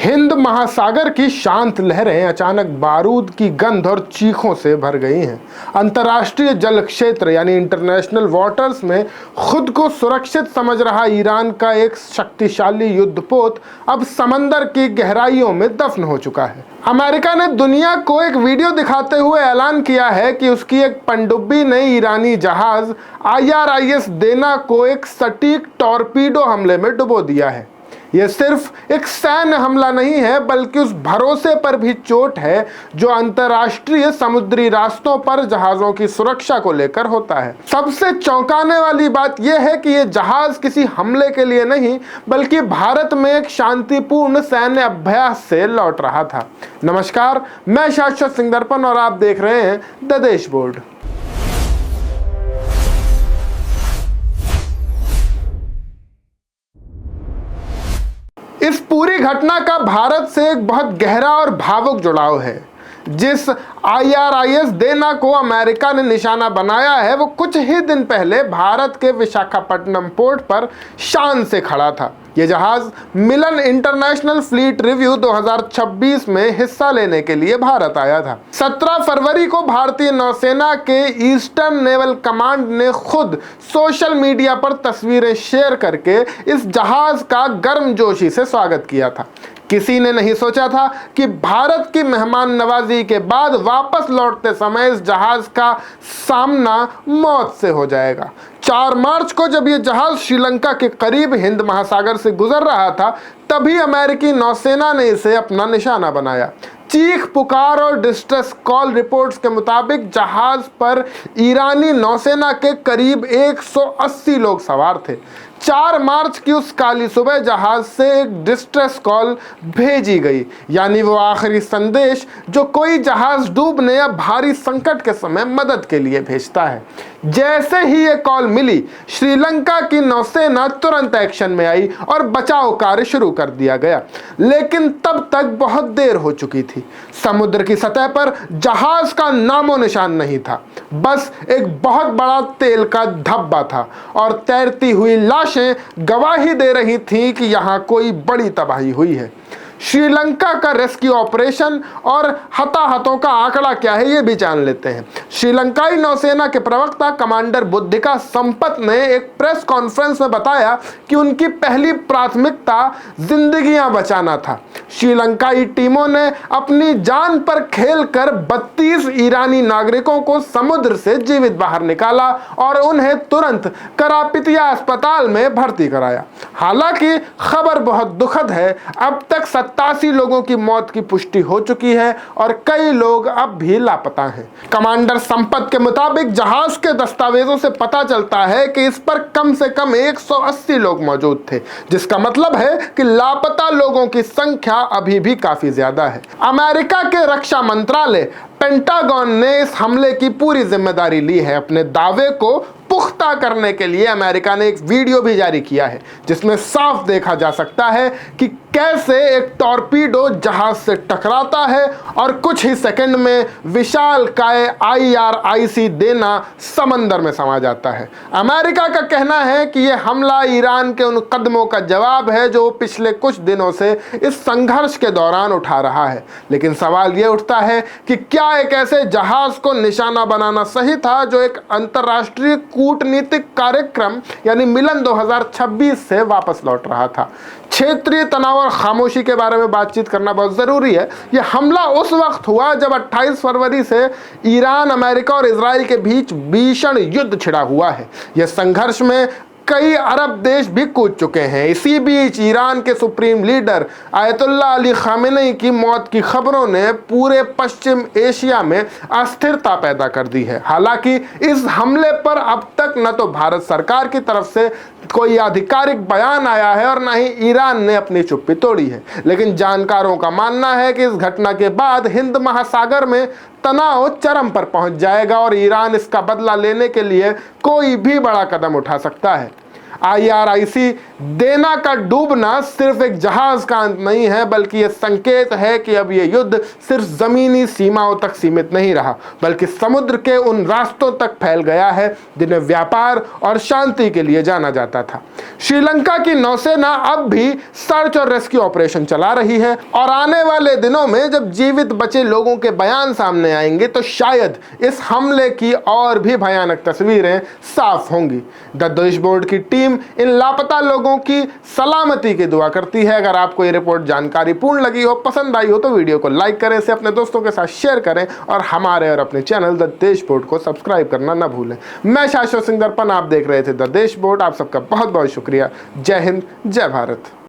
हिंद महासागर की शांत लहरें अचानक बारूद की गंध और चीखों से भर गई हैं। अंतर्राष्ट्रीय जल क्षेत्र यानी इंटरनेशनल वाटर्स में खुद को सुरक्षित समझ रहा ईरान का एक शक्तिशाली युद्धपोत अब समंदर की गहराइयों में दफन हो चुका है। अमेरिका ने दुनिया को एक वीडियो दिखाते हुए ऐलान किया है कि उसकी एक पनडुब्बी ने ईरानी जहाज IRIS देना को एक सटीक टॉर्पीडो हमले में डुबो दिया है। यह सिर्फ एक सैन्य हमला नहीं है, बल्कि उस भरोसे पर भी चोट है जो अंतर्राष्ट्रीय समुद्री रास्तों पर जहाजों की सुरक्षा को लेकर होता है। सबसे चौंकाने वाली बात यह है कि यह जहाज किसी हमले के लिए नहीं, बल्कि भारत में एक शांतिपूर्ण सैन्य अभ्यास से लौट रहा था। नमस्कार, मैं शाश्वत सिंह दर्पण और आप देख रहे हैं द देश बोर्ड। इस पूरी घटना का भारत से एक बहुत गहरा और भावुक जुड़ाव है। जिस IRIS देना को अमेरिका ने निशाना बनाया है, वो कुछ ही दिन पहले भारत के विशाखापट्टनम पोर्ट पर शान से खड़ा था। ये जहाज मिलन इंटरनेशनल फ्लीट रिव्यू 2026 में हिस्सा लेने के लिए भारत आया था। 17 फरवरी को भारतीय नौसेना के ईस्टर्न नेवल कमांड ने खुद सोशल मीडिया पर तस्वीरें शेयर करके इस जहाज का गर्मजोशी से स्वागत किया था। किसी ने नहीं सोचा था कि भारत की मेहमान नवाजी के बाद वापस लौटते समय इस जहाज का सामना मौत से हो जाएगा। 4 मार्च को जब यह जहाज श्रीलंका के करीब हिंद महासागर से गुजर रहा था, तभी अमेरिकी नौसेना ने इसे अपना निशाना बनाया। चीख पुकार और डिस्ट्रेस कॉल रिपोर्ट्स के मुताबिक जहाज पर ईरानी नौसेना के करीब 180 लोग सवार थे। 4 मार्च की उस काली सुबह जहाज से एक डिस्ट्रेस कॉल भेजी गई, यानी वो आखिरी संदेश जो कोई जहाज डूबने या भारी संकट के समय मदद के लिए भेजता है। जैसे ही ये कॉल मिली, श्रीलंका की नौसेना तुरंत एक्शन में आई और बचाव कार्य शुरू कर दिया गया। लेकिन तब तक बहुत देर हो चुकी थी। समुद्र की सतह पर जहाज का नामो निशान नहीं था, बस एक बहुत बड़ा तेल का धब्बा था और तैरती हुई लाशें गवाही दे रही थीं कि यहाँ कोई बड़ी तबाही हुई है। श्रीलंका का रेस्क्यू ऑपरेशन और हताहतों का आंकड़ा क्या है, ये भी जान लेते हैं। श्रीलंकाई नौसेना के प्रवक्ता कमांडर बुद्धिका संपत ने एक प्रेस कॉन्फ्रेंस में बताया कि उनकी पहली प्राथमिकता जिंदगियां बचाना था। श्रीलंकाई टीमों ने अपनी जान पर खेलकर 32 ईरानी नागरिकों को समुद्र से जीवित बाहर निकाला और उन्हें तुरंत करापितिया अस्पताल में भर्ती कराया। हालांकि खबर बहुत दुखद है, अब तक 87 लोगों की मौत की पुष्टि हो चुकी है और कई लोग अब भी लापता हैं। कमांडर संपत के मुताबिक जहाज के दस्तावेजों से पता चलता है कि इस पर कम से कम 180 लोग मौजूद थे, जिसका मतलब है कि लापता लोगों की संख्या अभी भी काफी ज्यादा है। अमेरिका के रक्षा मंत्रालय पेंटागन ने इस हमले की पूरी जिम्मेदारी ली है। अपने दावे को पुख्ता करने के लिए अमेरिका ने एक वीडियो भी जारी किया है, जिसमें साफ देखा जा सकता है कि कैसे एक टॉर्पीडो जहाज से टकराता है और कुछ ही सेकंड में विशालकाय IRIS देना समंदर में समा जाता है। अमेरिका का कहना है कि यह हमला ईरान के उन कदमों का जवाब है जो पिछले कुछ दिनों से इस संघर्ष के दौरान उठा रहा है। लेकिन सवाल यह उठता है कि क्या एक ऐसे जहाज को निशाना बनाना सही था जो एक अंतर्राष्ट्रीय कूटनीतिक कार्यक्रम यानी मिलन 2026 से वापस लौट रहा था। क्षेत्रीय तनाव और खामोशी के बारे में बातचीत करना बहुत जरूरी है। यह हमला उस वक्त हुआ जब 28 फरवरी से ईरान, अमेरिका और इजराइल के बीच भीषण युद्ध छिड़ा हुआ है। यह संघर्ष में कई अरब देश भी कूद चुके हैं। इसी बीच ईरान के supreme leader Ayatollah Ali Khamenei की मौत की खबरों ने पूरे पश्चिम एशिया में अस्थिरता पैदा कर दी है। हालांकि इस हमले पर अब तक न तो भारत सरकार की तरफ से कोई आधिकारिक बयान आया है और न ही ईरान ने अपनी चुप्पी तोड़ी है। लेकिन जानकारों का मानना है कि इस घटना के बाद हिंद महासागर में तनाव चरम पर पहुंच जाएगा और ईरान इसका बदला लेने के लिए कोई भी बड़ा कदम उठा सकता है। IRIS देना का डूबना सिर्फ एक जहाज का अंत नहीं है, बल्कि यह संकेत है कि अब यह युद्ध सिर्फ जमीनी सीमाओं तक सीमित नहीं रहा, बल्कि समुद्र के उन रास्तों तक फैल गया है जिन्हें व्यापार और शांति के लिए जाना जाता था। श्रीलंका की नौसेना अब भी सर्च और रेस्क्यू ऑपरेशन चला रही है, और आने वाले दिनों में जब जीवित बचे लोगों के बयान सामने आएंगे तो शायद इस हमले की और भी भयानक तस्वीरें साफ होंगी। द डैशबोर्ड की टीम इन लापता लोगों की सलामती की दुआ करती है। अगर आपको ये रिपोर्ट जानकारी पूर्ण लगी हो, पसंद आई हो, तो वीडियो को लाइक करें, इसे अपने दोस्तों के साथ शेयर करें और हमारे और अपने चैनल द डैशबोर्ड को सब्सक्राइब करना न भूलें। मैं शाश्वत सिंह दर्पण, आप देख रहे थे द डैशबोर्ड। आप सबका बहुत बहुत शुक्रिया। जय हिंद, जय भारत।